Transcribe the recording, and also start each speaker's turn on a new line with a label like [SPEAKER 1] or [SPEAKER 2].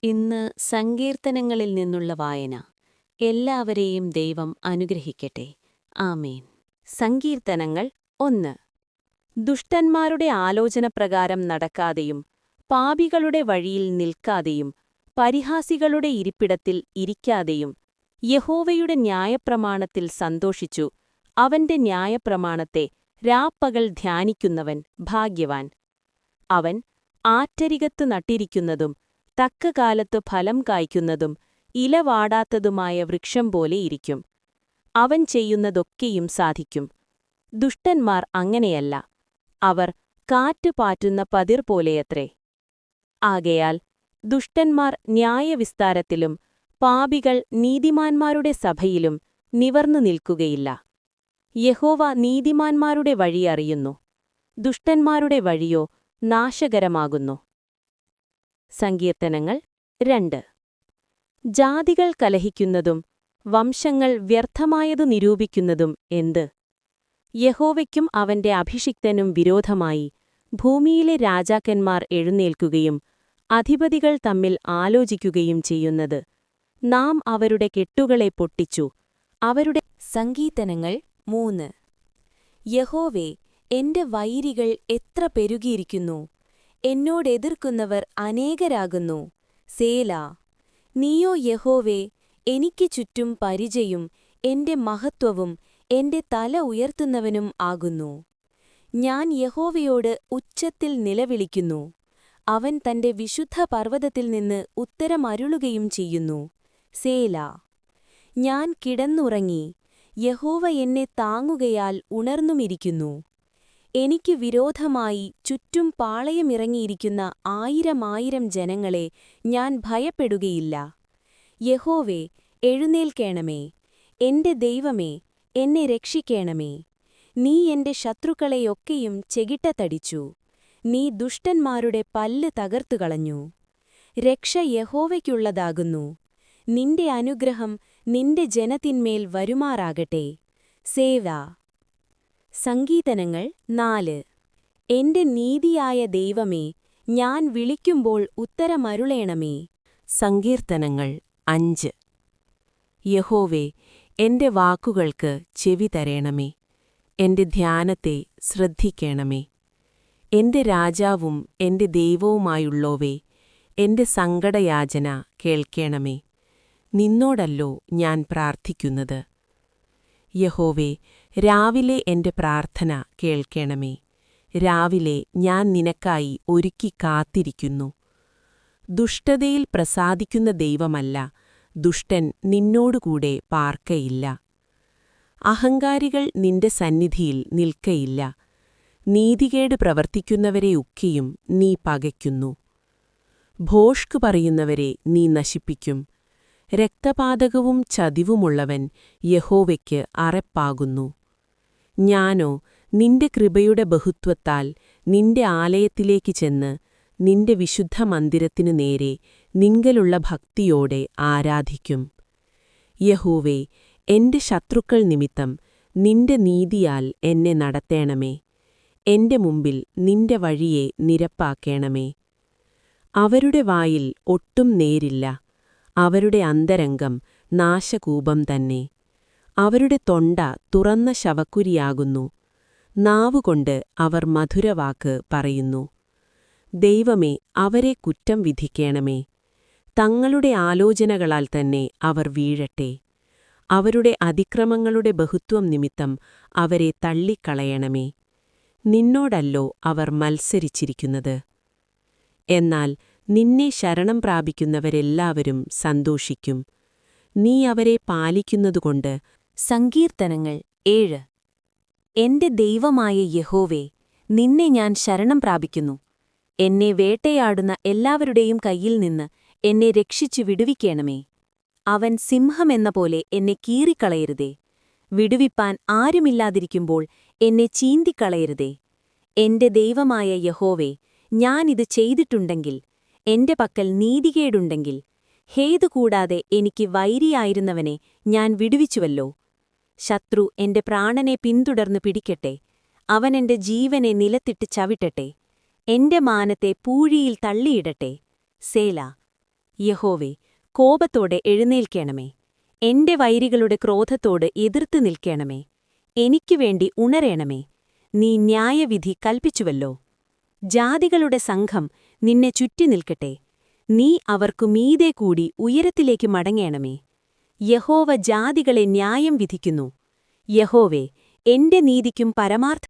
[SPEAKER 1] ഇന്ന് സങ്കീർത്തനങ്ങളിൽ നിന്നുള്ള വായന. എല്ലാവരെയും ദൈവം അനുഗ്രഹിക്കട്ടെ. ആമേൻ. സങ്കീർത്തനങ്ങൾ 1. ദുഷ്ടന്മാരുടെ ആലോചനപ്രകാരം നടക്കാതെയും പാപികളുടെ വഴിയിൽ നിൽക്കാതെയും പരിഹാസികളുടെ ഇരിപ്പിടത്തിൽ ഇരിക്കാതെയും യഹോവയുടെ ന്യായപ്രമാണത്തിൽ സന്തോഷിച്ചു അവന്റെ ന്യായപ്രമാണത്തെ രാപ്പകൽ ധ്യാനിക്കുന്നവൻ ഭാഗ്യവാൻ. അവൻ ആറ്റരികത്ത് നട്ടിരിക്കുന്നതും തക്കകാലത്ത് ഫലം കായ്ക്കുന്നതും ഇലവാടാത്തതുമായ വൃക്ഷം പോലെ ഇരിക്കും. അവൻ ചെയ്യുന്നതൊക്കെയും സാധിക്കും. ദുഷ്ടന്മാർ അങ്ങനെയല്ല, അവർ കാറ്റ് പാറ്റുന്ന പതിർ പോലെയത്രേ. ആകയാൽ ദുഷ്ടന്മാർ ന്യായവിസ്താരത്തിലും പാപികൾ നീതിമാന്മാരുടെ സഭയിലും നിവർന്നു നിൽക്കുകയില്ല. യഹോവ നീതിമാന്മാരുടെ വഴി അറിയുന്നു, ദുഷ്ടന്മാരുടെ വഴിയോ നാശകരമാകുന്നു. സങ്കീർത്തനങ്ങൾ 2. ജാതികൾ കലഹിക്കുന്നതും വംശങ്ങൾ വ്യർത്ഥമായതു നിരൂപിക്കുന്നതും എന്ത്? യഹോവയ്ക്കും അവന്റെ അഭിഷിക്തനും വിരോധമായി ഭൂമിയിലെ രാജാക്കന്മാർ എഴുന്നേൽക്കുകയും അധിപതികൾ തമ്മിൽ ആലോചിക്കുകയും ചെയ്യുന്നത്. നാം അവരുടെ കെട്ടുകളെ പൊട്ടിച്ചു, അവരുടെ
[SPEAKER 2] സങ്കീർത്തനങ്ങൾ 3. യഹോവേ, എന്റെ വൈരികൾ എത്ര പെരുകിയിരിക്കുന്നു! എന്നോടെതിർക്കുന്നവർ അനേകരാകുന്നു. സേലാ. നീയോ യഹോവേ, എനിക്ക് ചുറ്റും പരിചയും എന്റെ മഹത്വവും എന്റെ തല ഉയർത്തുന്നവനും ആകുന്നു. ഞാൻ യഹോവയോട് ഉച്ചത്തിൽ നിലവിളിക്കുന്നു. അവൻ തന്റെ വിശുദ്ധ പർവ്വതത്തിൽ നിന്ന് ഉത്തരമരുളുകയും ചെയ്യുന്നു. സേലാ. ഞാൻ കിടന്നുറങ്ങി, യഹോവ എന്നെ താങ്ങുകയാൽ ഉണർന്നുമിരിക്കുന്നു. എനിക്ക് വിരോധമായി ചുറ്റും പാളയമിറങ്ങിയിരിക്കുന്ന ആയിരമായിരം ജനങ്ങളെ ഞാൻ ഭയപ്പെടുകയില്ല. യഹോവേ, എഴുന്നേൽക്കേണമേ. എന്റെ ദൈവമേ, എന്നെ രക്ഷിക്കേണമേ. നീ എന്റെ ശത്രുക്കളെയൊക്കെയും ചെകിട്ടത്തടിച്ചു. നീ ദുഷ്ടന്മാരുടെ പല്ല് തകർത്തുകളഞ്ഞു. രക്ഷ യഹോവയ്ക്കുള്ളതാകുന്നു. നിന്റെ അനുഗ്രഹം നിന്റെ ജനത്തിന്മേൽ വരുമാറാകട്ടെ. സേവാ. സങ്കീർത്തനങ്ങൾ 4. എന്റെ നീതിയായ ദൈവമേ, ഞാൻ വിളിക്കുമ്പോൾ ഉത്തരമരുളേണമേ.
[SPEAKER 1] സങ്കീർത്തനങ്ങൾ 5. യഹോവേ, എന്റെ വാക്കുകൾക്ക് ചെവി തരേണമേ. എന്റെ ധ്യാനത്തെ ശ്രദ്ധിക്കേണമേ. എന്റെ രാജാവും എന്റെ ദൈവവുമായുള്ളോവേ, എന്റെ സങ്കടയാചന കേൾക്കേണമേ. നിന്നോടല്ലോ ഞാൻ പ്രാർത്ഥിക്കുന്നത്. യഹോവേ, രാവിലെ എന്റെ പ്രാർത്ഥന കേൾക്കേണമേ. രാവിലെ ഞാൻ നിനക്കായി ഒരുക്കി കാത്തിരിക്കുന്നു. ദുഷ്ടതയിൽ പ്രസാദിക്കുന്ന ദൈവമല്ല, ദുഷ്ടൻ നിന്നോടുകൂടെ പാർക്കയില്ല. അഹങ്കാരികൾ നിന്റെ സന്നിധിയിൽ നിൽക്കയില്ല. നീതികേട് പ്രവർത്തിക്കുന്നവരെയൊക്കെയും നീ പകയ്ക്കുന്നു. ഭോഷ്ക് പറയുന്നവരെ നീ നശിപ്പിക്കും. രക്തപാതകവും ചതിവുമുള്ളവൻ യഹോവയ്ക്ക് അറപ്പാകുന്നു. ഞാനോ നിന്റെ കൃപയുടെ ബഹുത്വത്താൽ നിന്റെ ആലയത്തിലേക്ക് ചെന്ന് നിന്റെ വിശുദ്ധമന്ദിരത്തിനു നേരെ നിങ്കലുള്ള ഭക്തിയോടെ ആരാധിക്കും. യഹോവേ, എന്റെ ശത്രുക്കൾ നിമിത്തം നിന്റെ നീതിയാൽ എന്നെ നടത്തേണമേ. എന്റെ മുമ്പിൽ നിന്റെ വഴിയെ നിരപ്പാക്കേണമേ. അവരുടെ വായിൽ ഒട്ടും നേരില്ല. അവരുടെ അന്തരംഗം നാശകൂപം തന്നെ. അവരുടെ തൊണ്ട തുറന്ന ശവക്കുരിയാകുന്നു. നാവുകൊണ്ട് അവർ മധുരവാക്ക് പറയുന്നു. ദൈവമേ, അവരെ കുറ്റം വിധിക്കേണമേ. തങ്ങളുടെ ആലോചനകളാൽ തന്നെ അവർ വീഴട്ടെ. അവരുടെ അതിക്രമങ്ങളുടെ ബഹുത്വം നിമിത്തം അവരെ തള്ളിക്കളയണമേ. നിന്നോടല്ലോ അവർ മത്സരിച്ചിരിക്കുന്നത്. എന്നാൽ നിന്നെ ശരണം പ്രാപിക്കുന്നവരെല്ലാവരും സന്തോഷിക്കും. നീ അവരെ പാലിക്കുന്നതുകൊണ്ട്.
[SPEAKER 2] സങ്കീർത്തനങ്ങൾ 7. എന്റെ ദൈവമായ യഹോവേ, നിന്നെ ഞാൻ ശരണം പ്രാപിക്കുന്നു. എന്നെ വേട്ടയാടുന്ന എല്ലാവരുടെയും കയ്യിൽ നിന്ന് എന്നെ രക്ഷിച്ചു വിടുവിക്കേണമേ. അവൻ സിംഹമെന്ന പോലെ എന്നെ കീറിക്കളയരുതേ. വിടുവിപ്പാൻ ആരുമില്ലാതിരിക്കുമ്പോൾ എന്നെ ചീന്തിക്കളയരുതേ. എന്റെ ദൈവമായ യഹോവേ, ഞാനിത് ചെയ്തിട്ടുണ്ടെങ്കിൽ, എന്റെ പക്കൽ നീതികേടുണ്ടെങ്കിൽ, ഹേതുകൂടാതെ എനിക്ക് വൈരിയായിരുന്നവനെ ഞാൻ വിടുവിച്ചുവല്ലോ. ശത്രു എന്റെ പ്രാണനെ പിന്തുടർന്നു പിടിക്കട്ടെ. അവൻ എന്റെ ജീവനെ നിലത്തിട്ട് ചവിട്ടട്ടെ. എന്റെ മാനത്തെ പൂഴിയിൽ തള്ളിയിടട്ടെ. സേല. യഹോവേ, കോപത്തോടെ എഴുന്നേൽക്കേണമേ. എന്റെ വൈരികളുടെ ക്രോധത്തോട് എതിർത്ത് നിൽക്കേണമേ. എനിക്കുവേണ്ടി ഉണരേണമേ. നീ ന്യായവിധി കൽപ്പിച്ചുവല്ലോ. ജാതികളുടെ സംഘം നിന്നെ ചുറ്റി നിൽക്കട്ടെ. നീ അവർക്കു മീതെ കൂടി ഉയരത്തിലേക്ക് മടങ്ങേണമേ. യഹോവ ജാതികളെ ന്യായം വിധിക്കുന്നു. യഹോവേ, എന്റെ നീതിക്കും പരമാർത്ഥ